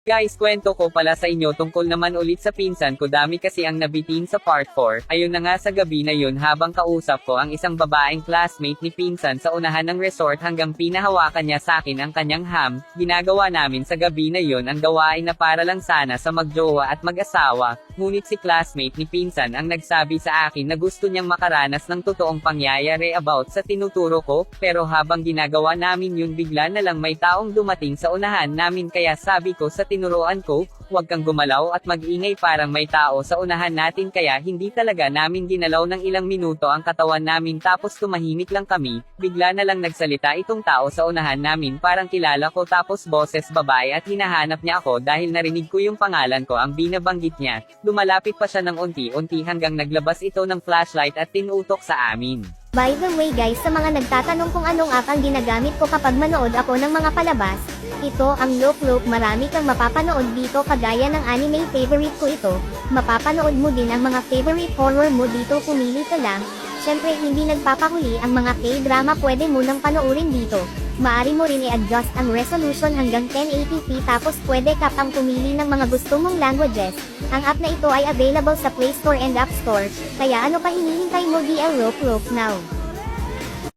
Guys, kwento ko pala sa inyo tungkol naman ulit sa pinsan ko, dami kasi ang nabitin sa part 4. Ayun na nga, sa gabi na yun habang kausap ko ang isang babaeng classmate ni pinsan sa unahan ng resort hanggang pinahawakan niya sa akin ang kanyang ham, ginagawa namin sa gabi na yun ang gawain na para lang sana sa magjowa at mag-asawa. Ngunit si classmate ni pinsan ang nagsabi sa akin na gusto niyang makaranas ng totoong pangyayari about sa tinuturo ko, pero habang ginagawa namin yun bigla na lang may taong dumating sa unahan namin, kaya sabi ko sa tinuruan ko, huwag kang gumalaw at mag-ingay, parang may tao sa unahan natin, kaya hindi talaga namin ginalaw ng ilang minuto ang katawan namin, tapos tumahimik lang kami. Bigla na lang nagsalita itong tao sa unahan namin, parang kilala ko, tapos boses babae at hinahanap niya ako dahil narinig ko yung pangalan ko ang binabanggit niya. Lumalapit pa siya ng unti-unti hanggang naglabas ito ng flashlight at tinutok sa amin. By the way guys, sa mga nagtatanong kung anong app ang ginagamit ko kapag manood ako ng mga palabas, ito ang Look. Marami kang mapapanood dito kagaya ng anime, favorite ko ito. Mapapanood mo din ang mga favorite horror mo dito, pumili ka lang. Syempre hindi nagpapahuli ang mga K-drama, pwede mo nang panoorin dito. Maari mo rin i-adjust ang resolution hanggang 1080p, tapos pwede ka pang pumili ng mga gusto mong languages. Ang app na ito ay available sa Play Store and App Store, kaya ano pa hinihintay mo, DL Look now.